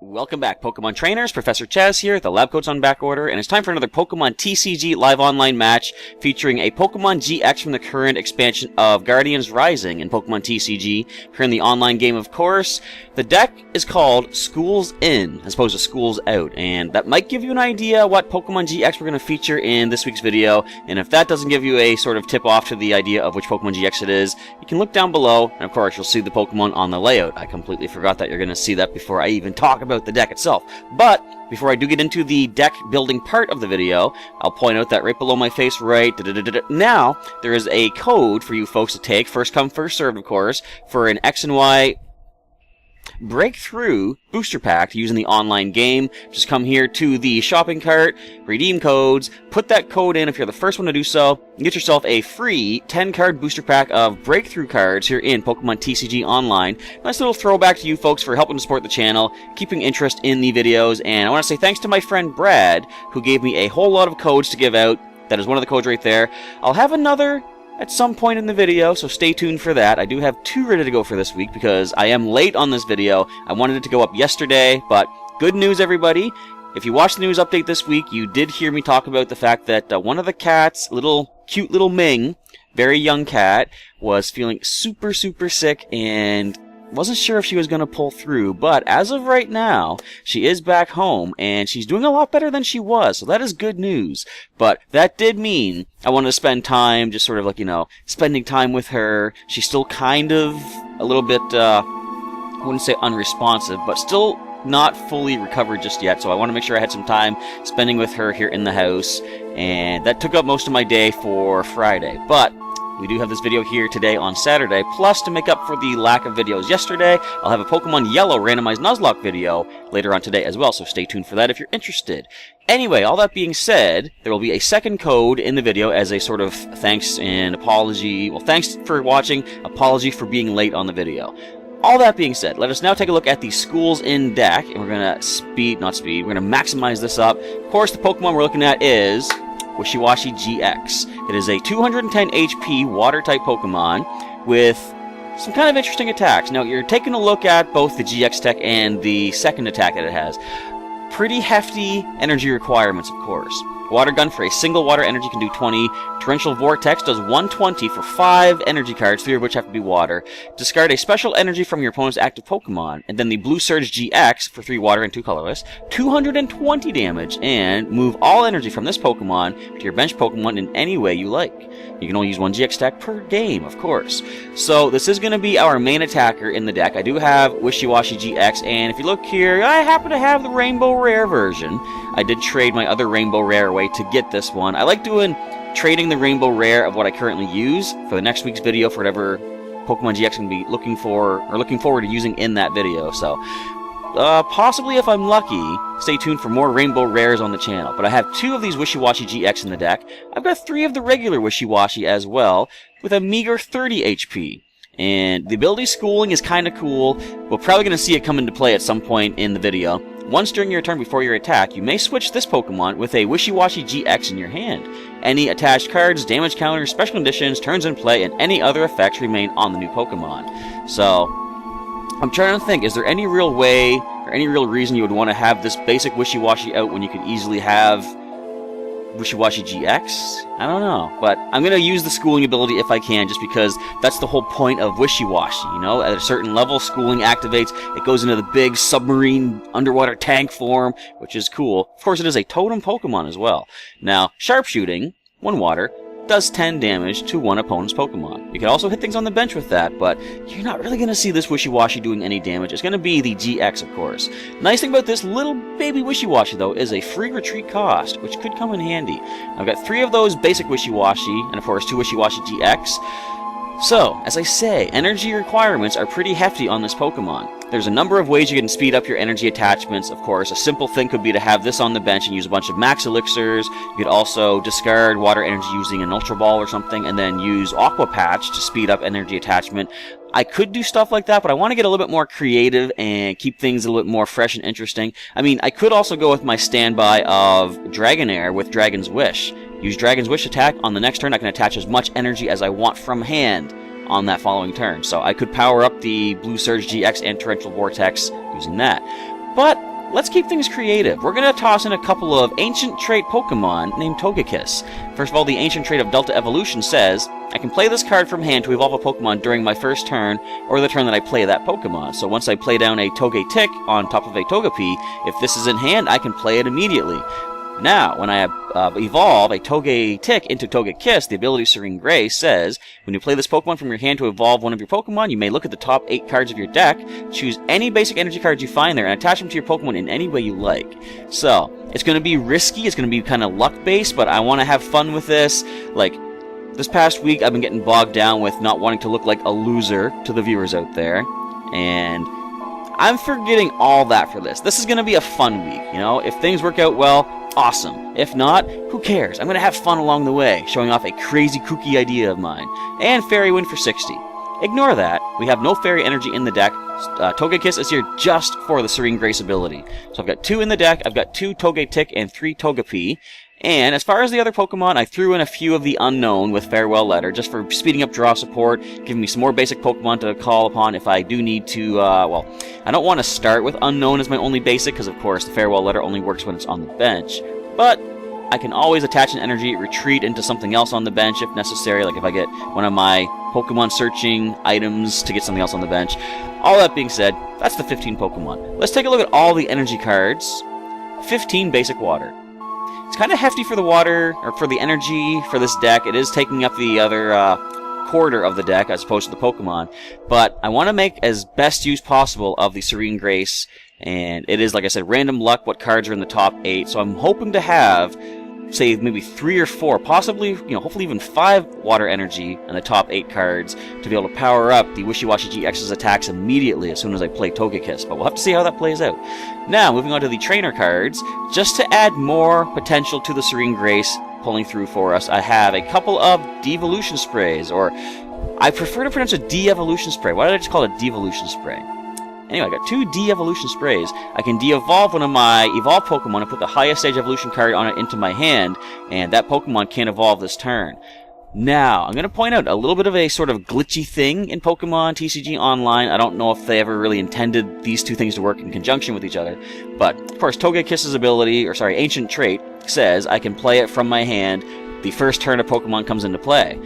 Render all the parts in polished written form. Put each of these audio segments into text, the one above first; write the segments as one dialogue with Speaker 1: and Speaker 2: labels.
Speaker 1: Welcome back, Pokemon trainers. Professor Chaz here. The lab coat's on back order, and it's time for another Pokemon TCG live online match featuring a Pokemon GX from the current expansion of Guardians Rising in Pokemon TCG. Here in the online game, of course. The deck is called School's In, as opposed to School's Out, and that might give you an idea what Pokemon GX we're going to feature in this week's video, and if that doesn't give you a sort of tip-off to the idea of which Pokemon GX it is, you can look down below, and of course you'll see the Pokemon on the layout. I completely forgot that you're going to see that before I even talk about the deck itself. But before I do get into the deck building part of the video, I'll point out that right below my face now, there is a code for you folks to take, first come first served of course, for an X and Y breakthrough booster pack using the online game. Just come here to the shopping cart, redeem codes, put that code in if you're the first one to do so, and get yourself a free 10-card booster pack of breakthrough cards here in Pokemon TCG Online. Nice little throwback to you folks for helping to support the channel, keeping interest in the videos, and I want to say thanks to my friend Brad, who gave me a whole lot of codes to give out. That is one of the codes right there. I'll have another at some point in the video, so stay tuned for that. I do have 2 ready to go for this week because I am late on this video. I wanted it to go up yesterday, but good news, everybody. If you watched the news update this week, you did hear me talk about the fact that one of the cats, cute little Ming, very young cat, was feeling super sick and wasn't sure if she was going to pull through, but as of right now, she is back home, and she's doing a lot better than she was, so that is good news. But that did mean I wanted to spend time, just sort of like, spending time with her. She's still kind of a little bit, I wouldn't say unresponsive, but still not fully recovered just yet, so I want to make sure I had some time spending with her here in the house, and that took up most of my day for Friday. But we do have this video here today on Saturday, plus to make up for the lack of videos yesterday, I'll have a Pokemon Yellow randomized Nuzlocke video later on today as well, so stay tuned for that if you're interested. Anyway, all that being said, there will be a second code in the video as a sort of thanks and apology. Well, thanks for watching, apology for being late on the video. All that being said, let us now take a look at the School's In deck, and we're going to we're going to maximize this up. Of course, the Pokemon we're looking at is Wishiwashi-GX. It is a 210 HP Water-type Pokemon with some kind of interesting attacks. Now, you're taking a look at both the GX tech and the second attack that it has. Pretty hefty energy requirements, of course. Water Gun for a single water energy can do 20. Torrential Vortex does 120 for 5 energy cards, 3 of which have to be water. Discard a special energy from your opponent's active Pokemon. And then the Blue Surge GX for 3 water and 2 colorless. 220 damage, and move all energy from this Pokemon to your bench Pokemon in any way you like. You can only use 1 GX attack per game, of course. So this is going to be our main attacker in the deck. I do have Wishiwashi-GX, and if you look here, I happen to have the Rainbow Rare version. I did trade my other Rainbow Rare away to get this one. I like doing trading the Rainbow Rare of what I currently use for the next week's video for whatever Pokemon GX can be looking forward to using in that video. So possibly if I'm lucky, stay tuned for more Rainbow Rares on the channel. But I have 2 of these Wishiwashi-GX in the deck. I've got 3 of the regular Wishiwashi as well, with a meager 30 HP. And the ability Schooling is kind of cool. We're probably going to see it come into play at some point in the video. Once during your turn before your attack, you may switch this Pokemon with a Wishiwashi-GX in your hand. Any attached cards, damage counters, special conditions, turns in play, and any other effects remain on the new Pokemon. So, I'm trying to think, is there any real way, or any real reason you would want to have this basic Wishiwashi out when you could easily have Wishiwashi-GX? I don't know, but I'm going to use the Schooling ability if I can, just because that's the whole point of Wishiwashi, At a certain level, Schooling activates, it goes into the big submarine underwater tank form, which is cool. Of course, it is a Totem Pokemon as well. Now, Sharpshooting, 1 water, does 10 damage to one opponent's Pokemon. You can also hit things on the bench with that, but you're not really going to see this Wishiwashi doing any damage. It's going to be the GX, of course. Nice thing about this little baby Wishiwashi, though, is a free retreat cost, which could come in handy. I've got 3 of those basic Wishiwashi, and of course 2 Wishiwashi-GX. So, as I say, energy requirements are pretty hefty on this Pokemon. There's a number of ways you can speed up your energy attachments, of course. A simple thing could be to have this on the bench and use a bunch of max elixirs. You could also discard water energy using an Ultra Ball or something, and then use Aqua Patch to speed up energy attachment. I could do stuff like that, but I want to get a little bit more creative and keep things a little bit more fresh and interesting. I mean, I could also go with my standby of Dragonair with Dragon's Wish. Use Dragon's Wish attack. On the next turn, I can attach as much energy as I want from hand on that following turn. So I could power up the Blue Surge GX and Torrential Vortex using that. But let's keep things creative. We're going to toss in a couple of ancient trait Pokemon named Togekiss. First of all, the ancient trait of Delta Evolution says, I can play this card from hand to evolve a Pokemon during my first turn, or the turn that I play that Pokemon. So once I play down a Togetic on top of a Togepi, if this is in hand, I can play it immediately. Now, when I evolve a Togetic into Togekiss, the ability Serene Grace says, when you play this Pokemon from your hand to evolve one of your Pokemon, you may look at the top 8 cards of your deck, choose any basic energy cards you find there, and attach them to your Pokemon in any way you like. So, it's going to be risky, it's going to be kind of luck-based, but I want to have fun with this. Like, this past week, I've been getting bogged down with not wanting to look like a loser to the viewers out there, and I'm forgetting all that for this. This is going to be a fun week, you know? If things work out well, awesome. If not, who cares? I'm going to have fun along the way, showing off a crazy kooky idea of mine. And Fairy Wind for 60. Ignore that. We have no Fairy energy in the deck. Togekiss is here just for the Serene Grace ability. So I've got 2 in the deck, I've got 2 Togetic and 3 Togepi. And as far as the other Pokemon, I threw in a few of the unknown with Farewell Letter, just for speeding up draw support, giving me some more basic Pokemon to call upon if I do need to, well, I don't want to start with unknown as my only basic, because of course the Farewell Letter only works when it's on the bench. But I can always attach an energy, retreat into something else on the bench if necessary, like if I get one of my Pokemon searching items to get something else on the bench. All that being said, that's the 15 Pokemon. Let's take a look at all the energy cards. 15 basic water. It's kind of hefty for the water, or for the energy for this deck. It is taking up the other quarter of the deck as opposed to the Pokemon. But I want to make as best use possible of the Serene Grace. And it is, like I said, random luck what cards are in the top 8. So I'm hoping to have, say, maybe 3 or 4, possibly, you know, hopefully even 5 water energy in the top 8 cards to be able to power up the Wishiwashi-GX's attacks immediately as soon as I play Togekiss. But we'll have to see how that plays out. Now, moving on to the trainer cards, just to add more potential to the Serene Grace pulling through for us, I have a couple of Devolution Sprays, or I prefer to pronounce it De-Evolution Spray. Why did I just call it Devolution Spray? Anyway, I got 2 De-Evolution Sprays. I can de-evolve one of my evolved Pokemon and put the highest stage evolution card on it into my hand, and that Pokemon can't evolve this turn. Now, I'm going to point out a little bit of a sort of glitchy thing in Pokemon TCG Online. I don't know if they ever really intended these 2 things to work in conjunction with each other, but, of course, Togekiss's ability, or sorry, Ancient Trait, says I can play it from my hand the first turn a Pokemon comes into play.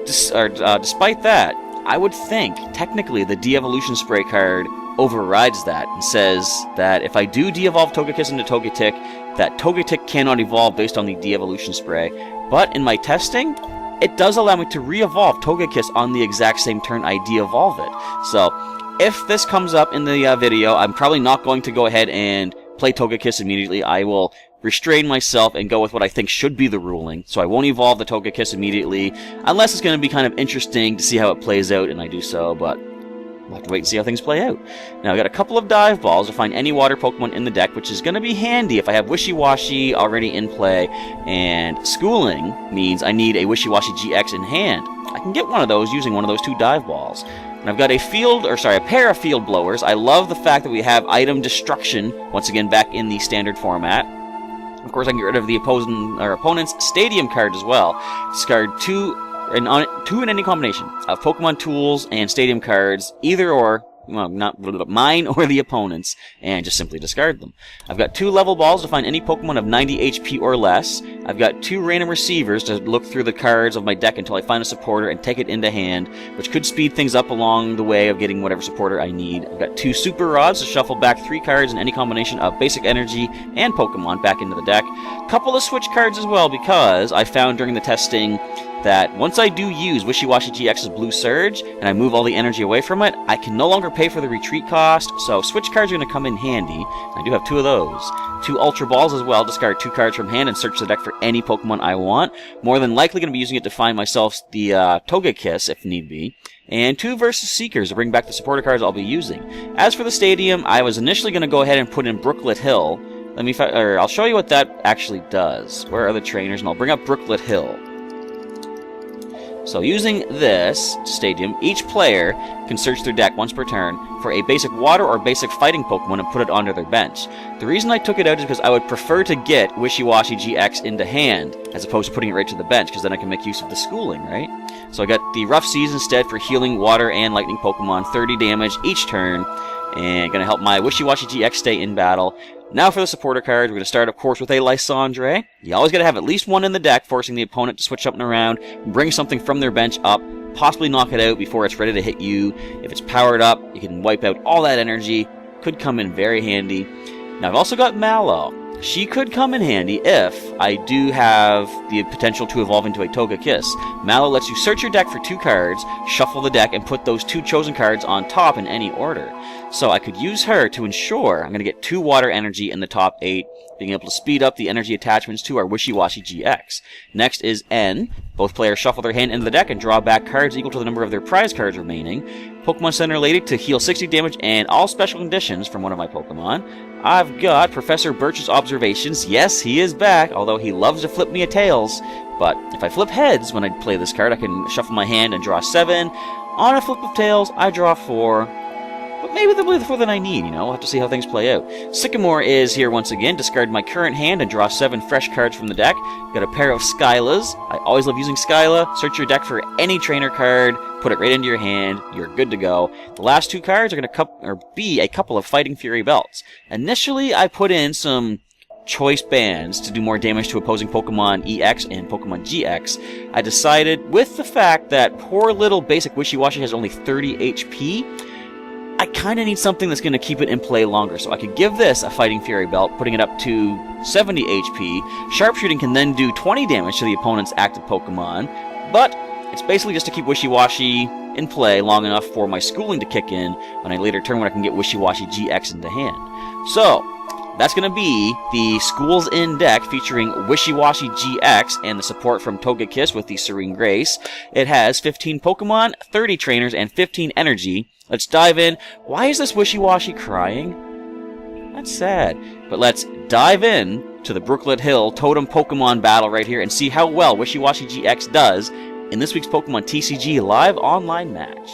Speaker 1: Despite that, I would think, technically, the De-Evolution Spray card overrides that and says that if I do de-evolve Togekiss into Togetic, that Togetic cannot evolve based on the De-Evolution Spray. But in my testing, it does allow me to re-evolve Togekiss on the exact same turn I de-evolve it. So, if this comes up in the video, I'm probably not going to go ahead and play Togekiss immediately. I will restrain myself and go with what I think should be the ruling. So I won't evolve the Togekiss immediately, unless it's going to be kind of interesting to see how it plays out, and I do so, but we'll have to wait and see how things play out. Now, I've got a couple of dive balls to find any water Pokemon in the deck, which is going to be handy if I have Wishiwashi already in play, and Schooling means I need a Wishiwashi-GX in hand. I can get one of those using one of those 2 dive balls. And I've got a pair of field blowers. I love the fact that we have item destruction, once again back in the standard format. Of course, I can get rid of the opponent's stadium card as well. Discard 2 in any combination of Pokemon tools and stadium cards, either or, well, not mine or the opponent's, and just simply discard them. I've got 2 level balls to find any Pokemon of 90 HP or less. I've got 2 random receivers to look through the cards of my deck until I find a supporter and take it into hand, which could speed things up along the way of getting whatever supporter I need. I've got 2 super rods to shuffle back 3 cards in any combination of basic energy and Pokemon back into the deck. Couple of switch cards as well, because I found during the testing that once I do use Wishiwashi-GX's Blue Surge, and I move all the energy away from it, I can no longer pay for the retreat cost, so switch cards are going to come in handy. I do have 2 of those. 2 Ultra Balls as well, discard 2 cards from hand and search the deck for any Pokemon I want. More than likely going to be using it to find myself the Togekiss, if need be. And 2 Versus Seekers to bring back the supporter cards I'll be using. As for the stadium, I was initially going to go ahead and put in Brooklet Hill. I'll show you what that actually does. Where are the trainers? And I'll bring up Brooklet Hill. So using this stadium, each player can search their deck once per turn for a basic water or basic fighting Pokemon and put it onto their bench. The reason I took it out is because I would prefer to get Wishiwashi-GX into hand as opposed to putting it right to the bench, because then I can make use of the Schooling, right? So I got the Rough Seas instead for healing water and lightning Pokemon, 30 damage each turn. and going to help my Wishiwashi-GX stay in battle. Now for the supporter cards, we're going to start, of course, with a Lysandre. You always got to have at least one in the deck, forcing the opponent to switch up and around, bring something from their bench up, possibly knock it out before it's ready to hit you. If it's powered up, you can wipe out all that energy. Could come in very handy. Now I've also got Mallow. She could come in handy if I do have the potential to evolve into a Togekiss. Mallow lets you search your deck for 2 cards, shuffle the deck, and put those 2 chosen cards on top in any order. So I could use her to ensure I'm going to get 2 water energy in the top 8, being able to speed up the energy attachments to our Wishiwashi-GX. Next is N. Both players shuffle their hand into the deck and draw back cards equal to the number of their prize cards remaining. Pokemon Center Lady to heal 60 damage and all special conditions from one of my Pokemon. I've got Professor Birch's Observations. Yes, he is back, although he loves to flip me a Tails. But if I flip heads when I play this card, I can shuffle my hand and draw 7. On a flip of Tails, I draw 4. But maybe they'll be the 4 that I need, We'll have to see how things play out. Sycamore is here once again. Discard my current hand and draw 7 fresh cards from the deck. Got a pair of Skylas. I always love using Skyla. Search your deck for any trainer card, put it right into your hand, you're good to go. The last 2 cards are going to be a couple of Fighting Fury belts. Initially, I put in some choice bands to do more damage to opposing Pokemon EX and Pokemon GX. I decided, with the fact that poor little basic Wishiwashi has only 30 HP, I kind of need something that's going to keep it in play longer, so I could give this a Fighting Fury belt, putting it up to 70 HP. Sharpshooting can then do 20 damage to the opponent's active Pokemon, but it's basically just to keep Wishiwashi in play long enough for my schooling to kick in on a later turn when I can get Wishiwashi-GX into hand. So, that's going to be the Schools In deck featuring Wishiwashi-GX and the support from Togekiss with the Serene Grace. It has 15 Pokemon, 30 trainers, and 15 energy. Let's dive in. Why is this Wishiwashi crying? That's sad. But let's dive in to the Brooklet Hill Totem Pokemon battle right here and see how well Wishiwashi-GX does in this week's Pokemon TCG live online match.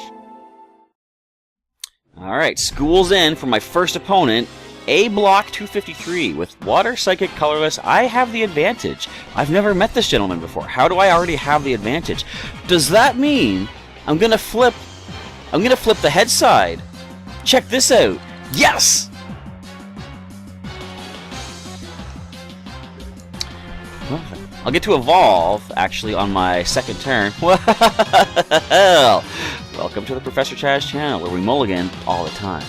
Speaker 1: Alright, Schools In for my first opponent. A block 253 with Water, Psychic, Colorless. I have the advantage. I've never met this gentleman before. How do I already have the advantage? Does that mean I'm gonna flip the head side? Check this out. Yes! I'll get to evolve, actually, on my second turn. Well, welcome to the Professor Chaz channel, where we mulligan all the time.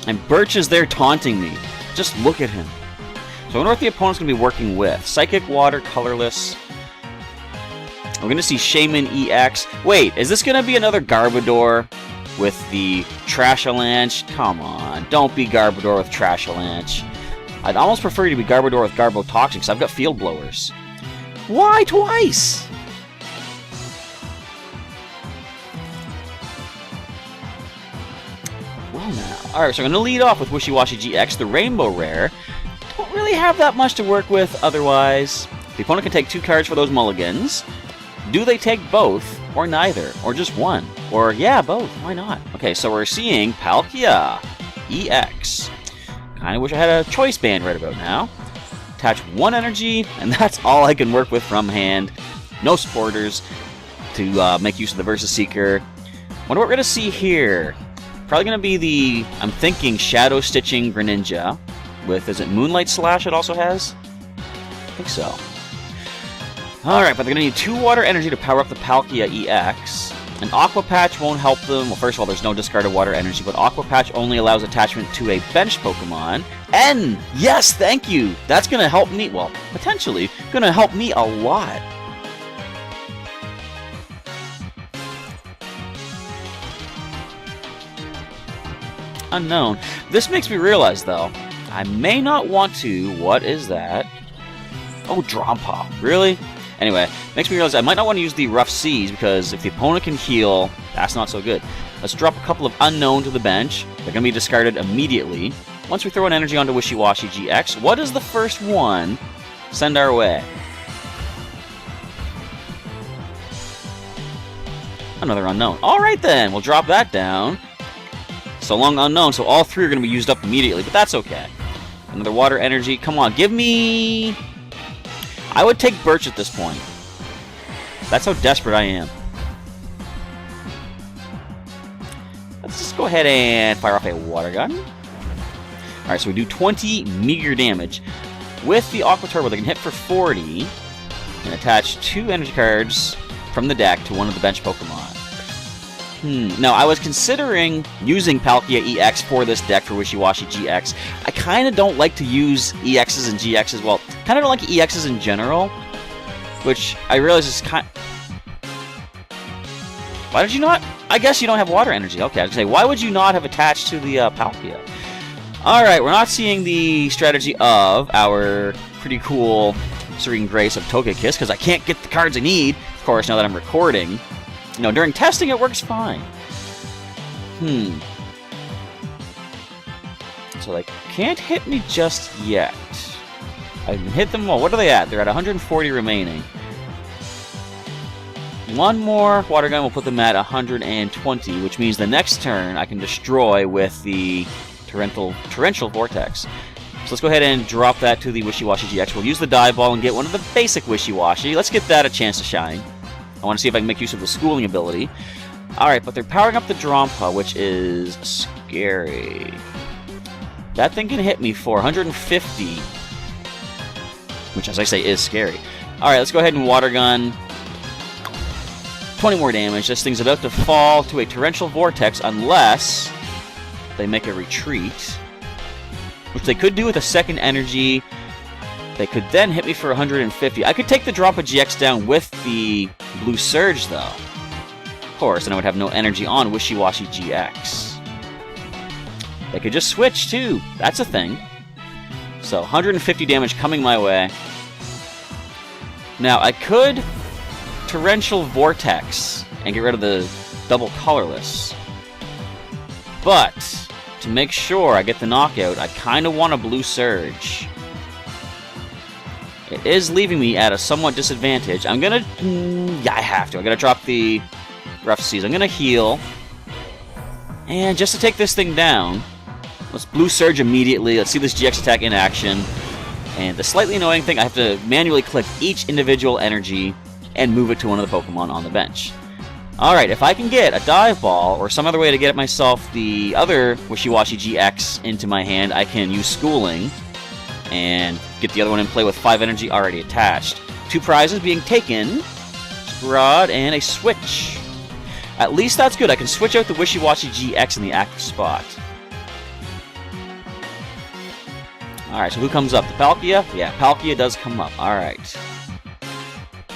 Speaker 1: And Birch is there taunting me. Just look at him. So I wonder what the opponent's going to be working with. Psychic, Water, Colorless. We're going to see Shaman EX. Wait, is this going to be another Garbodor with the Trashalanche? Come on, don't be Garbodor with Trashalanche. I'd almost prefer you to be Garbodor with Garbotoxic, because I've got Field Blowers. Why twice? Well now. Alright, so I'm going to lead off with Wishiwashi-GX, the Rainbow Rare. Don't really have that much to work with otherwise. The opponent can take 2 cards for those mulligans. Do they take both, or neither, or just one? Or, yeah, both, why not? Okay, so we're seeing Palkia EX. Kinda wish I had a choice band right about now. Attach 1 energy, and that's all I can work with from hand. No supporters to make use of the Versus Seeker. Wonder what we're gonna see here. Probably gonna be the, I'm thinking, Shadow Stitching Greninja. With, is it Moonlight Slash it also has? I think so. Alright, but they're going to need 2 water energy to power up the Palkia EX. An Aqua Patch won't help them. Well, first of all, there's no discarded water energy, but Aqua Patch only allows attachment to a bench Pokemon. N! Yes, thank you! That's going to help me, well, potentially, going to help me a lot. Unknown. This makes me realize, though, I may not want to... What is that? Oh, Drampa. Really? Anyway, makes me realize I might not want to use the Rough Seas, because if the opponent can heal, that's not so good. Let's drop a couple of Unknown to the bench. They're going to be discarded immediately. Once we throw an energy onto Wishiwashi-GX, what is the first one send our way? Another Unknown. Alright then, we'll drop that down. So long Unknown, so all 3 are going to be used up immediately, but that's okay. Another water energy. Come on, give me... I would take Birch at this point. That's how desperate I am. Let's just go ahead and fire off a water gun. Alright, so we do 20 meager damage. With the Aqua Turbo, they can hit for 40 and attach 2 energy cards from the deck to one of the bench Pokemon. Now, I was considering using Palkia EX for this deck for Wishiwashi-GX. I kind of don't like to use EXs and GXs. Well, kind of don't like EXs in general, which I realize is kind... Why did you not? I guess you don't have water energy. Okay, I was going to say, why would you not have attached to the Palkia? Alright, we're not seeing the strategy of our pretty cool Serene Grace of Togekiss, because I can't get the cards I need, of course, now that I'm recording. You know, during testing it works fine. So they can't hit me just yet. I can hit them all. What are they at? They're at 140 remaining. One more water gun will put them at 120, which means the next turn I can destroy with the Torrential Vortex. So let's go ahead and drop that to the Wishiwashi-GX. We'll use the dive ball and get one of the basic Wishiwashi. Let's get that a chance to shine. I want to see if I can make use of the schooling ability. Alright, but they're powering up the Drampa, which is scary. That thing can hit me for 150, which, as I say, is scary. Alright, let's go ahead and water gun. 20 more damage. This thing's about to fall to a Torrential Vortex unless they make a retreat, which they could do with a second energy. They could then hit me for 150. I could take the Drampa-GX down with the Blue Surge, though. Of course, and I would have no energy on Wishiwashi-GX. They could just switch, too. That's a thing. So, 150 damage coming my way. Now, I could Torrential Vortex and get rid of the double Colorless. But, to make sure I get the knockout, I kind of want a Blue Surge. It is leaving me at a somewhat disadvantage. I'm gonna... yeah, I have to. I'm gonna drop the Rough Seas. I'm gonna heal. And just to take this thing down, let's Blue Surge immediately. Let's see this GX attack in action. And the slightly annoying thing, I have to manually click each individual energy and move it to one of the Pokemon on the bench. Alright, if I can get a Dive Ball or some other way to get myself the other Wishiwashi-GX into my hand, I can use Schooling and get the other one in play with 5 energy already attached. 2 prizes being taken, Rod, and a switch. At least that's good. I can switch out the Wishiwashi-GX in the active spot. Alright, so who comes up? The Palkia? Yeah, Palkia does come up. Alright.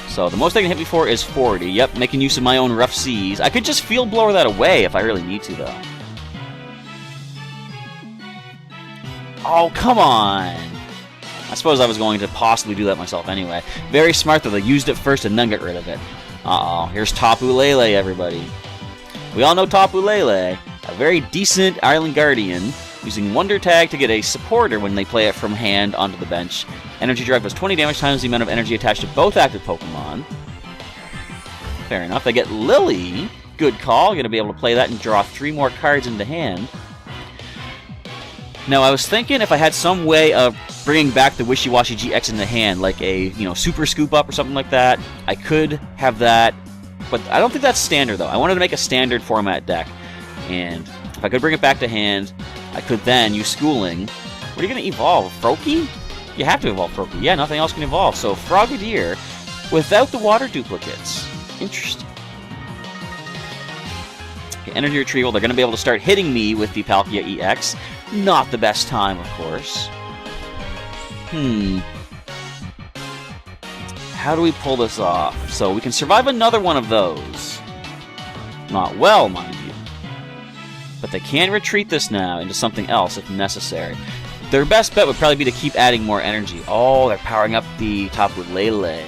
Speaker 1: So the most they can hit me for is 40. Yep, making use of my own Rough Seas. I could just Field Blower that away if I really need to, though. Oh, come on! I suppose I was going to possibly do that myself anyway. Very smart, though. They used it first and then got rid of it. Uh-oh. Here's Tapu Lele, everybody. We all know Tapu Lele. A very decent Island Guardian, using Wonder Tag to get a supporter when they play it from hand onto the bench. Energy Drive does 20 damage times the amount of energy attached to both active Pokemon. Fair enough. They get Lily. Good call. Going to be able to play that and draw 3 more cards into hand. Now, I was thinking if I had some way of bringing back the Wishiwashi-GX in the hand, like a, Super Scoop Up or something like that, I could have that. But I don't think that's standard, though. I wanted to make a standard format deck. And if I could bring it back to hand, I could then use Schooling. What are you going to evolve? Froakie? You have to evolve Froakie. Yeah, nothing else can evolve. So, Frogadier without the water duplicates. Interesting. Okay, Energy Retrieval. They're going to be able to start hitting me with the Palkia EX. Not the best time, of course. How do we pull this off? So, we can survive another one of those. Not well, mind you. But they can retreat this now into something else if necessary. Their best bet would probably be to keep adding more energy. Oh, they're powering up the top with Lele.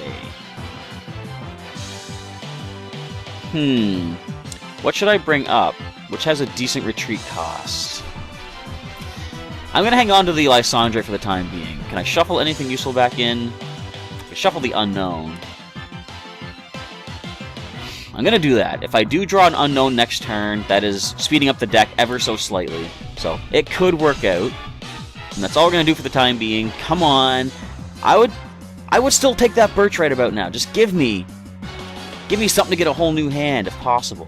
Speaker 1: What should I bring up? Which has a decent retreat cost? I'm going to hang on to the Lysandre for the time being. Can I shuffle anything useful back in? Shuffle the Unknown. I'm going to do that. If I do draw an Unknown next turn, that is speeding up the deck ever so slightly. So, it could work out. And that's all we're going to do for the time being. Come on. I would still take that Birch right about now. Just give me something to get a whole new hand, if possible.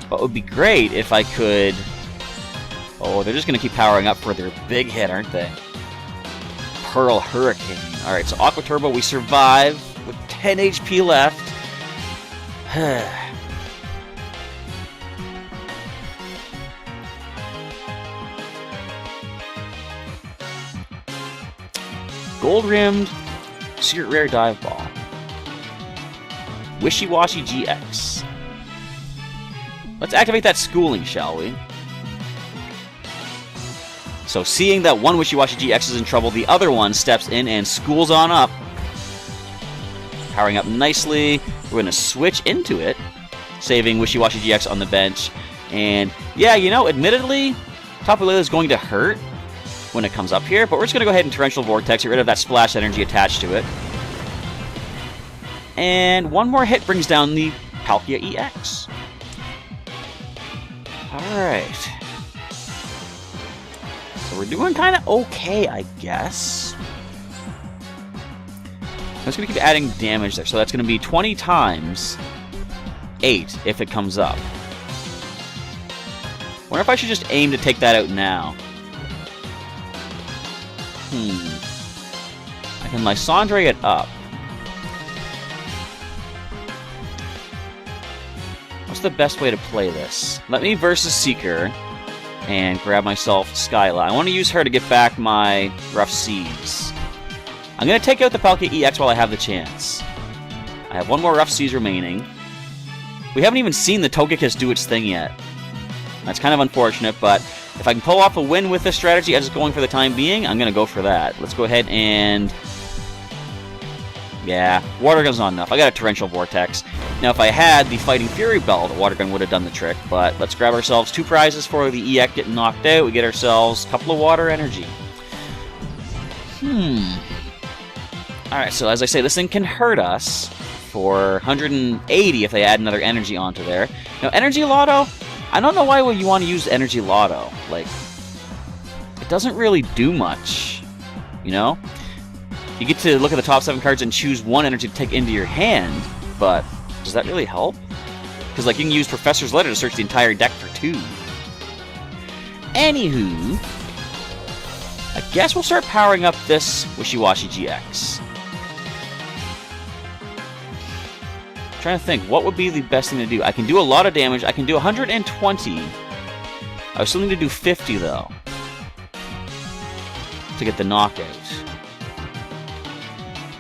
Speaker 1: But it would be great if I could... Oh, they're just going to keep powering up for their big hit, aren't they? Pearl Hurricane. Alright, so Aqua Turbo, we survive with 10 HP left. Gold-rimmed Secret Rare Dive Ball. Wishiwashi-GX. Let's activate that schooling, shall we? So seeing that one Wishiwashi-GX is in trouble, the other one steps in and schools on up. Powering up nicely. We're going to switch into it, saving Wishiwashi-GX on the bench. And yeah, you know, admittedly, Tapu Lele is going to hurt when it comes up here, but we're just going to go ahead and Torrential Vortex, get rid of that splash energy attached to it. And one more hit brings down the Palkia EX. Alright. So we're doing kind of okay, I guess. I'm just going to keep adding damage there. So that's going to be 20 times 8 if it comes up. Wonder if I should just aim to take that out now. I can Lysandre it up. What's the best way to play this? Let me versus Seeker and grab myself Skyla. I want to use her to get back my Rough Seas. I'm going to take out the Palkia EX while I have the chance. I have one more Rough Seas remaining. We haven't even seen the Togekiss do its thing yet. That's kind of unfortunate, but if I can pull off a win with this strategy as it's going for the time being, I'm going to go for that. Let's go ahead and... Yeah, Water Gun's not enough. I got a Torrential Vortex. Now, if I had the Fighting Fury Bell, the Water Gun would have done the trick, but let's grab ourselves 2 prizes for the EX getting knocked out. We get ourselves a couple of Water Energy. Alright, so as I say, this thing can hurt us for 180 if they add another Energy onto there. Now, Energy Lotto, I don't know why you want to use Energy Lotto. Like, it doesn't really do much, you know? You get to look at the top 7 cards and choose one energy to take into your hand, but does that really help? Because, like, you can use Professor's Letter to search the entire deck for 2. Anywho, I guess we'll start powering up this Wishiwashi-GX. I'm trying to think, what would be the best thing to do? I can do a lot of damage. I can do 120. I still need to do 50, though, to get the knockout.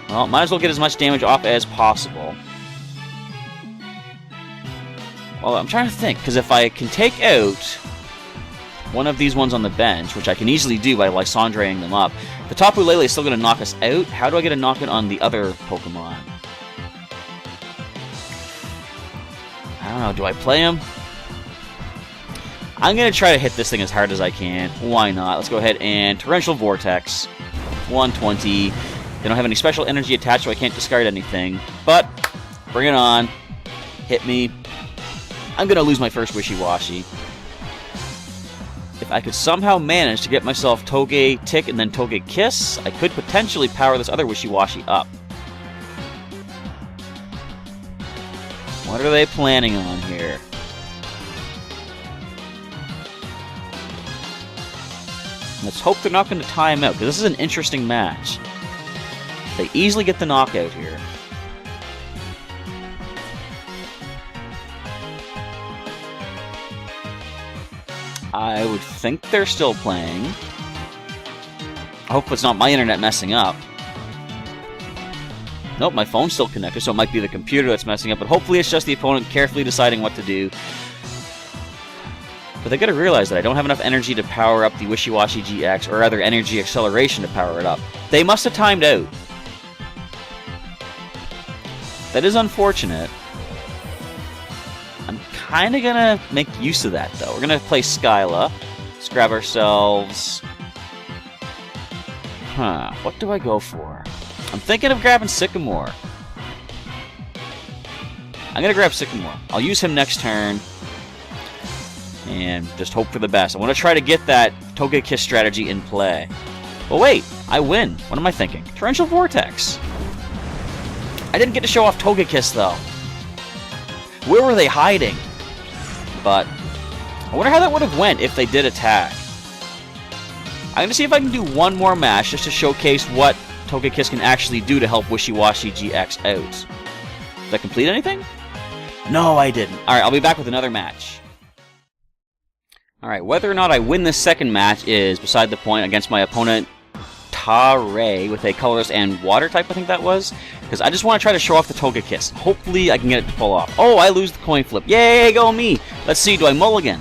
Speaker 1: Well, might as well get as much damage off as possible. Well, I'm trying to think, because if I can take out one of these ones on the bench, which I can easily do by Lysandreing them up, the Tapu Lele is still going to knock us out. How do I get a knock-in on the other Pokemon? I don't know. Do I play him? I'm going to try to hit this thing as hard as I can. Why not? Let's go ahead and Torrential Vortex. 120. They don't have any special energy attached, so I can't discard anything. But, bring it on. Hit me. I'm going to lose my first Wishiwashi. If I could somehow manage to get myself Togetic and then Togekiss, I could potentially power this other Wishiwashi up. What are they planning on here? Let's hope they're not going to tie him out, because this is an interesting match. They easily get the knockout here. I would think they're still playing. I hope it's not my internet messing up. Nope, my phone's still connected, so it might be the computer that's messing up, but hopefully it's just the opponent carefully deciding what to do. But they gotta realize that I don't have enough energy to power up the Wishiwashi-GX, or rather energy acceleration to power it up. They must have timed out. That is unfortunate. I'm kind of going to make use of that, though. We're going to play Skyla. Let's grab ourselves... what do I go for? I'm thinking of grabbing Sycamore. I'm going to grab Sycamore. I'll use him next turn. And just hope for the best. I want to try to get that Togekiss strategy in play. But wait, I win. What am I thinking? Torrential Vortex. I didn't get to show off Togekiss, though. Where were they hiding? but I wonder how that would have went if they did attack. I'm going to see if I can do one more match just to showcase what Togekiss can actually do to help Wishiwashi-GX out. Did I complete anything? No, I didn't. Alright, I'll be back with another match. Alright, whether or not I win this second match is beside the point against my opponent, Tare, with a Colorless and Water type, I think that was. Because I just want to try to show off the Togekiss. Hopefully I can get it to pull off. Oh, I lose the coin flip. Yay, go me! Let's see, do I mulligan?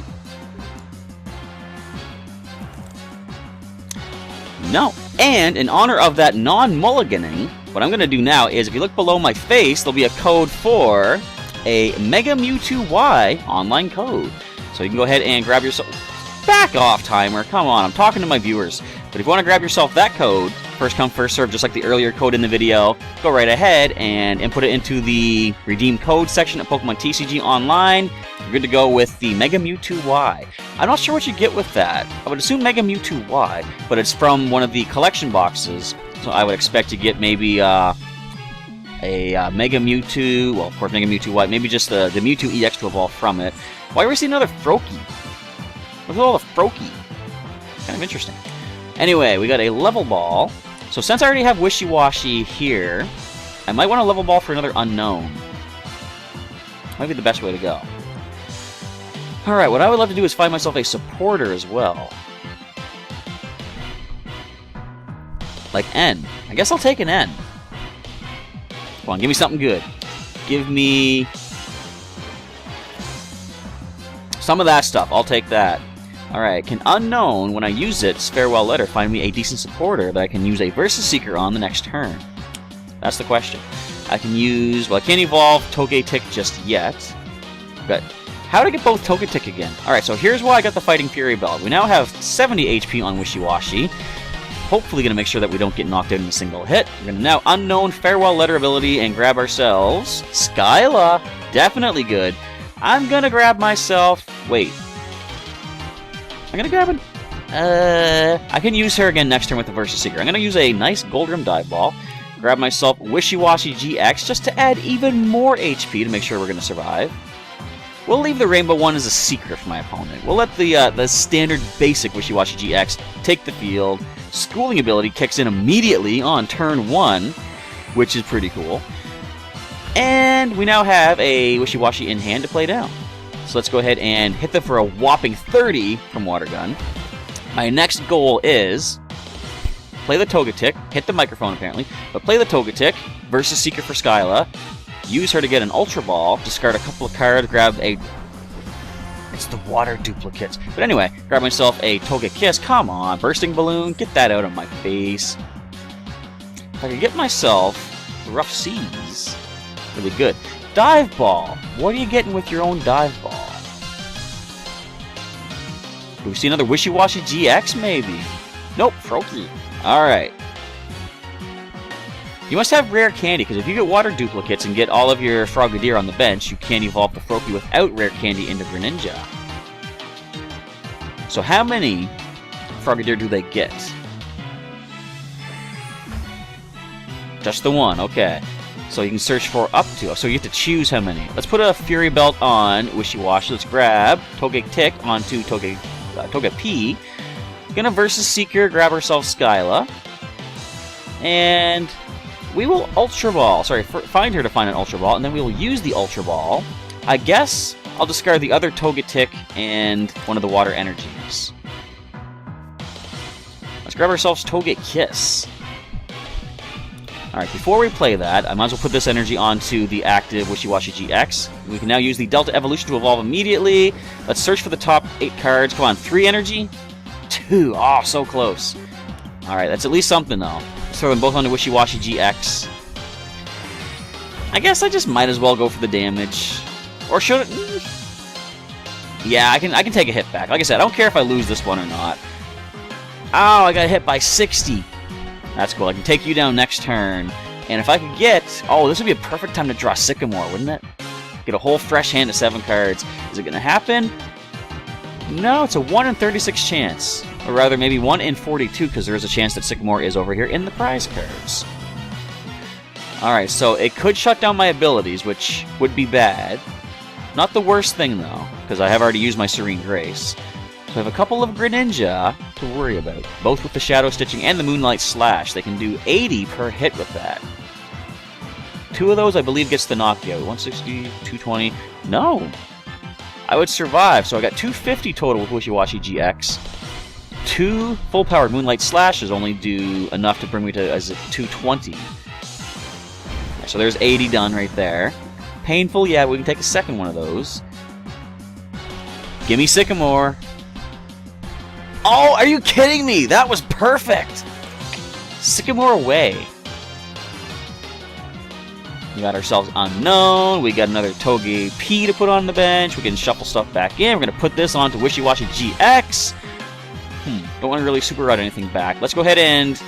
Speaker 1: No. And in honor of that non-mulliganing, what I'm going to do now is, if you look below my face, there'll be a code for a Mega Mewtwo Y online code. So you can go ahead and grab yourself... Back off, timer. Come on, I'm talking to my viewers. But if you want to grab yourself that code, first come, first serve, just like the earlier code in the video, go right ahead and input it into the redeem code section at Pokemon TCG Online. You're good to go with the Mega Mewtwo Y. I'm not sure what you get with that. I would assume Mega Mewtwo Y, but it's from one of the collection boxes. So I would expect to get maybe a Mega Mewtwo, well, of course, Mega Mewtwo Y, maybe just the Mewtwo EX to evolve from it. Why are we seeing another Froakie? Look at all the Froakie. Kind of interesting. Anyway, we got a level ball. So since I already have Wishiwashi here, I might want a level ball for another unknown. Might be the best way to go. Alright, what I would love to do is find myself a supporter as well. Like N. I guess I'll take an N. Come on, give me something good. Give me some of that stuff. I'll take that. Alright, can Unknown, when I use its Farewell Letter, find me a decent supporter that I can use a Versus Seeker on the next turn? That's the question. I can use... Well, I can't evolve Togetic just yet. But how to get both Togetic again? Alright, so here's why I got the Fighting Fury Belt. We now have 70 HP on Wishiwashi. Hopefully going to make sure that we don't get knocked out in a single hit. We're going to now Unknown Farewell Letter ability and grab ourselves Skyla. Definitely good. I'm going to grab myself... Wait. I'm gonna grab it. I can use her again next turn with the Versus Seeker. I'm gonna use a nice Gold Rim Dive Ball. Grab myself Wishiwashi-GX just to add even more HP to make sure we're gonna survive. We'll leave the Rainbow one as a secret for my opponent. We'll let the standard basic Wishiwashi-GX take the field. Schooling ability kicks in immediately on turn 1, which is pretty cool. And we now have a Wishiwashi in hand to play down. So let's go ahead and hit them for a whopping 30 from Water Gun. My next goal is play the Togetic, hit the microphone apparently, but play the Togetic, Versus Seeker for Skyla, use her to get an Ultra Ball, discard a couple of cards, grab a... It's the water duplicates. But anyway, grab myself a Togekiss, come on, Bursting Balloon, get that out of my face. If I could get myself Rough Seas, really good. Dive Ball. What are you getting with your own Dive Ball? Do we see another Wishiwashi-GX, maybe? Nope, Froakie. Alright. You must have rare candy, because if you get water duplicates and get all of your Frogadier on the bench, you can't evolve the Froakie without rare candy into Greninja. So how many Frogadier do they get? Just the one, okay. So you can search for up to. So you have to choose how many. Let's put a Fury Belt on Wishiwashi. Let's grab Togetic onto Togepi. Gonna Versus Seeker, grab ourselves Skyla. And we will Ultra Ball. Sorry, find her to find an Ultra Ball. And then we will use the Ultra Ball. I guess I'll discard the other Togetic and one of the Water Energies. Let's grab ourselves Togekiss. Alright, before we play that, I might as well put this energy onto the active Wishiwashi-GX. We can now use the Delta Evolution to evolve immediately. Let's search for the top 8 cards. Come on, 3 energy? 2. Oh, so close. Alright, that's at least something, though. Let's throw them both onto Wishiwashi-GX. I guess I just might as well go for the damage. Or should it? Yeah, I can take a hit back. Like I said, I don't care if I lose this one or not. Oh, I got hit by 60. That's cool. I can take you down next turn. And if I could get... Oh, this would be a perfect time to draw Sycamore, wouldn't it? Get a whole fresh hand of 7 cards. Is it going to happen? No, it's a 1 in 36 chance. Or rather, maybe 1 in 42, because there is a chance that Sycamore is over here in the prize cards. Alright, so it could shut down my abilities, which would be bad. Not the worst thing, though, because I have already used my Serene Grace. So I have a couple of Greninja to worry about, both with the Shadow Stitching and the Moonlight Slash. They can do 80 per hit with that. 2 of those, I believe, gets the knockout. 160, 220. No! I would survive, so I got 250 total with Wishiwashi-GX. 2 full-powered Moonlight Slashes only do enough to bring me to as a 220. So there's 80 done right there. Painful, yeah, we can take a second one of those. Gimme Sycamore. Oh, are you kidding me? That was perfect! Sycamore away. We got ourselves Unknown. We got another Togepi to put on the bench. We can shuffle stuff back in. We're going to put this onto Wishiwashi-GX. Don't want to really super run anything back. Let's go ahead and...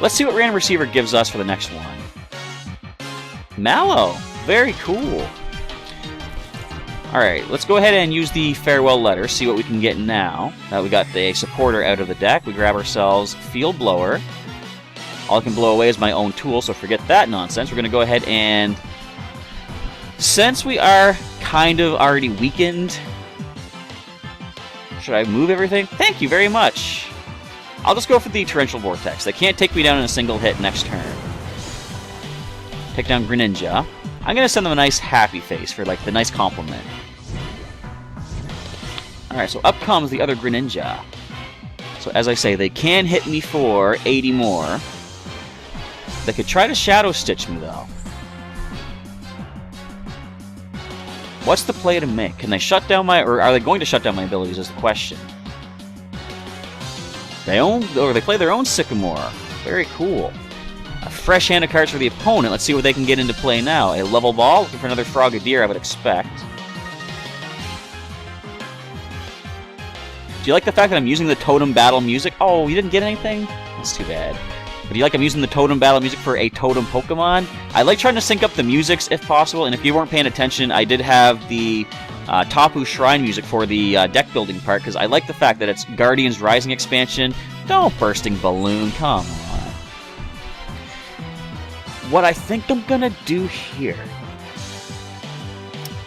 Speaker 1: let's see what Random Receiver gives us for the next one. Mallow. Very cool. Alright, let's go ahead and use the Farewell Letter, see what we can get now. Now we got the supporter out of the deck. We grab ourselves Field Blower. All I can blow away is my own tool, so forget that nonsense. We're going to go ahead and... since we are kind of already weakened... should I move everything? Thank you very much! I'll just go for the Torrential Vortex. They can't take me down in a single hit next turn. Take down Greninja. I'm going to send them a nice happy face for, like, the nice compliment. Alright, so up comes the other Greninja. So, as I say, they can hit me for 80 more. They could try to Shadow Stitch me, though. What's the play to make? Can they shut down my... or are they going to shut down my abilities is the question. They play their own Sycamore. Very cool. A fresh hand of cards for the opponent. Let's see what they can get into play now. A Level Ball, looking for another Frogadier, I would expect. Do you like the fact that I'm using the Totem Battle music? Oh, you didn't get anything? That's too bad. But do you like I'm using the Totem Battle music for a Totem Pokemon? I like trying to sync up the musics if possible, and if you weren't paying attention, I did have the Tapu Shrine music for the deck building part, because I like the fact that it's Guardians Rising expansion. Don't Bursting Balloon, come on. What I think I'm gonna do here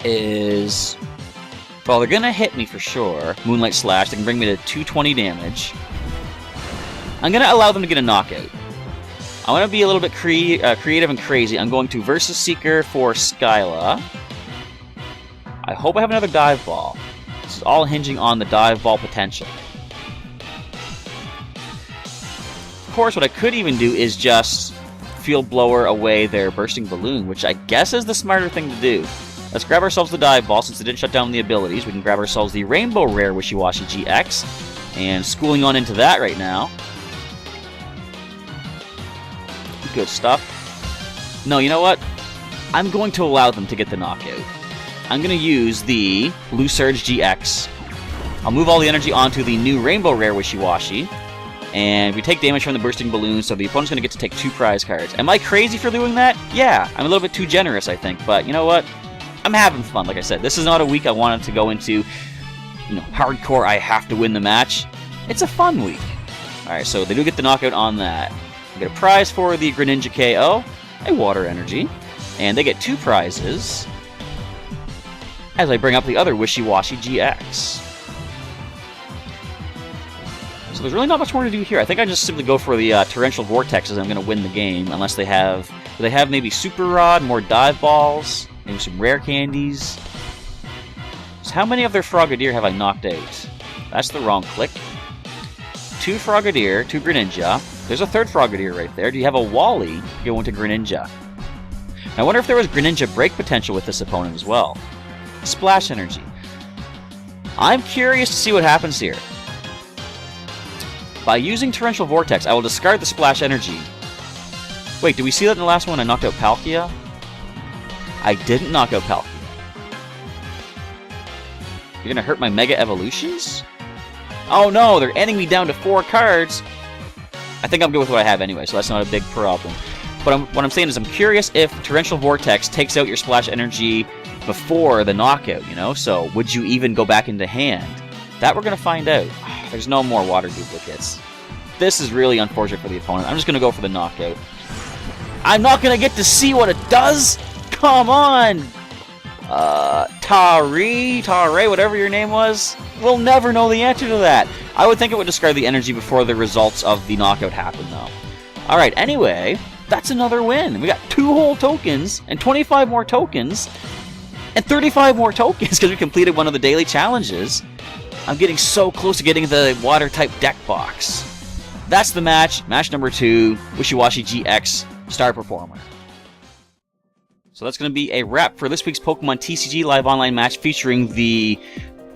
Speaker 1: is... well, they're gonna hit me for sure. Moonlight Slash, they can bring me to 220 damage. I'm gonna allow them to get a knockout. I want to be a little bit creative and crazy. I'm going to Versus Seeker for Skyla. I hope I have another Dive Ball. This is all hinging on the Dive Ball potential. Of course, what I could even do is just Field Blower away their Bursting Balloon, which I guess is the smarter thing to do. Let's grab ourselves the Dive Ball. Since it didn't shut down the abilities, we can grab ourselves the Rainbow Rare Wishiwashi-GX. And schooling on into that right now. Good stuff. No, you know what? I'm going to allow them to get the knockout. I'm going to use the Blue Surge GX. I'll move all the energy onto the new Rainbow Rare Wishiwashi. And we take damage from the Bursting Balloon, so the opponent's going to get to take 2 prize cards. Am I crazy for doing that? Yeah, I'm a little bit too generous, I think. But you know what? I'm having fun, like I said. This is not a week I wanted to go into, hardcore, I have to win the match. It's a fun week. Alright, so they do get the knockout on that. We get a prize for the Greninja KO, a Water Energy, and they get 2 prizes as I bring up the other Wishiwashi-GX. So there's really not much more to do here. I think I just simply go for the Torrential Vortex as I'm going to win the game, unless they have... do they have maybe Super Rod, more Dive Balls, maybe some Rare Candies? So how many of their Frogadier have I knocked out? That's the wrong click. 2 Frogadier, 2 Greninja. There's a 3rd Frogadier right there. Do you have a Wally? Go into Greninja. I wonder if there was Greninja break potential with this opponent as well. Splash Energy. I'm curious to see what happens here. By using Torrential Vortex, I will discard the Splash Energy. Wait, did we see that in the last one I knocked out Palkia? I didn't knock out Palkia. You're gonna hurt my Mega Evolutions? Oh no, they're ending me down to 4 cards! I think I'm good with what I have anyway, so that's not a big problem. But what I'm saying is I'm curious if Torrential Vortex takes out your Splash Energy before the knockout, So would you even go back into hand? That we're going to find out. There's no more water duplicates. This is really unfortunate for the opponent. I'm just going to go for the knockout. I'm not going to get to see what it does? Come on! Tare, whatever your name was, we'll never know the answer to that. I would think it would discard the energy before the results of the knockout happen, though. Alright, anyway, that's another win. We got 2 whole tokens, and 25 more tokens, and 35 more tokens because we completed one of the daily challenges. I'm getting so close to getting the water-type deck box. That's the match. Match number 2, Wishiwashi-GX, Star Performer. So that's going to be a wrap for this week's Pokemon TCG Live Online match featuring the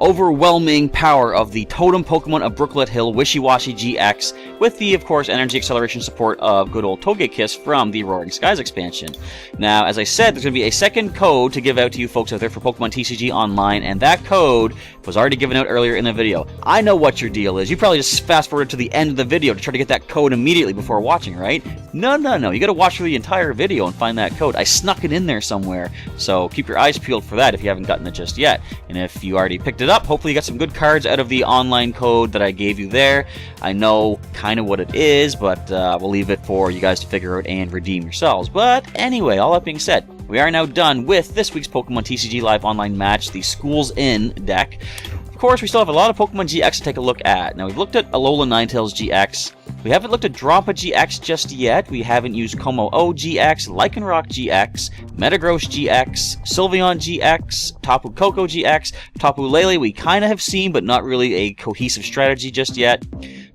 Speaker 1: overwhelming power of the Totem Pokemon of Brooklet Hill, Wishiwashi-GX, with the, of course, energy acceleration support of good old Togekiss from the Roaring Skies expansion. Now, as I said, there's going to be a second code to give out to you folks out there for Pokemon TCG Online, and that code was already given out earlier in the video. I know what your deal is. You probably just fast-forwarded to the end of the video to try to get that code immediately before watching, right? No. You got to watch through the entire video and find that code. I snuck it in there somewhere, so keep your eyes peeled for that if you haven't gotten it just yet. And if you already picked it up, hopefully you got some good cards out of the online code that I gave you there. I know kind of what it is, but we'll leave it for you guys to figure out and redeem yourselves. But anyway, all that being said, we are now done with this week's Pokemon TCG Live Online match, the Schools In deck. Of course, we still have a lot of Pokemon GX to take a look at. Now, we've looked at Alola Ninetales GX. We haven't looked at Drampa-GX just yet. We haven't used Como-GX, Lycanroc-GX, Metagross GX, Sylveon-GX, Tapu Koko-GX, Tapu Lele we kind of have seen, but not really a cohesive strategy just yet.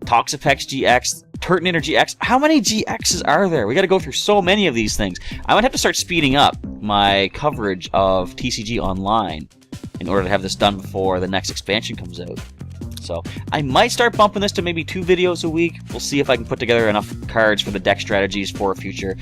Speaker 1: Toxapex-GX, Turtonator-GX. How many GXs are there? We got to go through so many of these things. I might have to start speeding up my coverage of TCG Online in order to have this done before the next expansion comes out. So I might start bumping this to maybe 2 videos a week. We'll see if I can put together enough cards for the deck strategies for future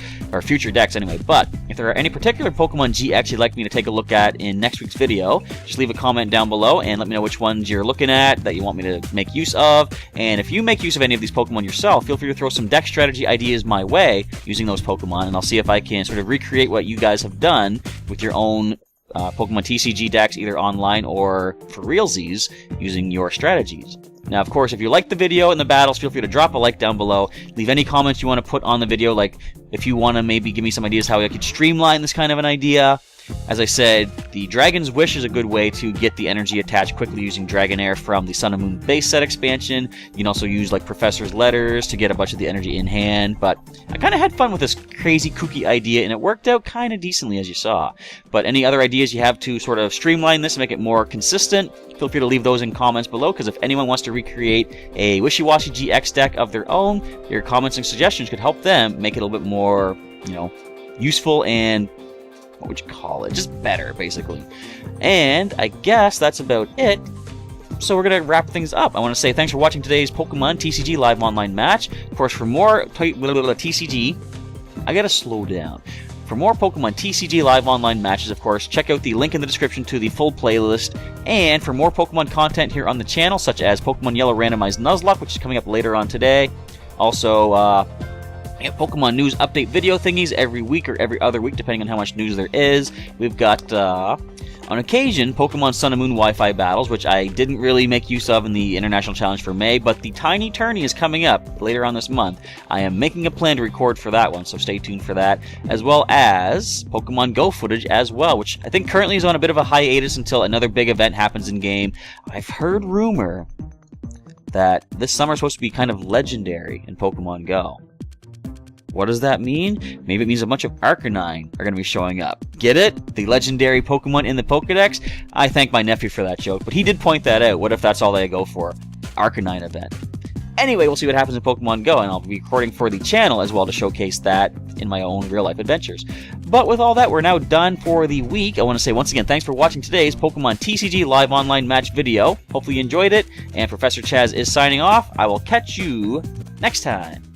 Speaker 1: decks anyway. But if there are any particular Pokemon GX you'd like me to take a look at in next week's video, just leave a comment down below and let me know which ones you're looking at that you want me to make use of. And if you make use of any of these Pokemon yourself, feel free to throw some deck strategy ideas my way using those Pokemon, and I'll see if I can sort of recreate what you guys have done with your own Pokemon TCG decks, either online or for realsies, using your strategies. Now, of course, if you liked the video and the battles, feel free to drop a like down below. Leave any comments you want to put on the video, like if you want to maybe give me some ideas how I could streamline this kind of an idea. As I said, the Dragon's Wish is a good way to get the energy attached quickly using Dragonair from the Sun and Moon base set expansion. You can also use like Professor's Letters to get a bunch of the energy in hand, but I kind of had fun with this crazy kooky idea and it worked out kind of decently as you saw. But any other ideas you have to sort of streamline this and make it more consistent, feel free to leave those in comments below, because if anyone wants to recreate a Wishiwashi-GX deck of their own, your comments and suggestions could help them make it a little bit more, useful and what would you call it? Just better, basically. And I guess that's about it. So we're going to wrap things up. I want to say thanks for watching today's Pokemon TCG Live Online match. Of course, for more TCG, I got to slow down. For more Pokemon TCG Live Online matches, of course, check out the link in the description to the full playlist. And for more Pokemon content here on the channel, such as Pokemon Yellow Randomized Nuzlocke, which is coming up later on today. Also, Pokemon news update video thingies every week or every other week, depending on how much news there is. We've got, on occasion, Pokemon Sun and Moon Wi-Fi battles, which I didn't really make use of in the International Challenge for May, but the Tiny Tourney is coming up later on this month. I am making a plan to record for that one, so stay tuned for that, as well as Pokemon Go footage as well, which I think currently is on a bit of a hiatus until another big event happens in-game. I've heard rumor that this summer is supposed to be kind of legendary in Pokemon Go. What does that mean? Maybe it means a bunch of Arcanine are going to be showing up. Get it? The legendary Pokemon in the Pokedex? I thank my nephew for that joke, but he did point that out. What if that's all they go for? Arcanine event. Anyway, we'll see what happens in Pokemon Go, and I'll be recording for the channel as well to showcase that in my own real-life adventures. But with all that, we're now done for the week. I want to say once again, thanks for watching today's Pokemon TCG Live Online Match video. Hopefully you enjoyed it, and Professor Chaz is signing off. I will catch you next time.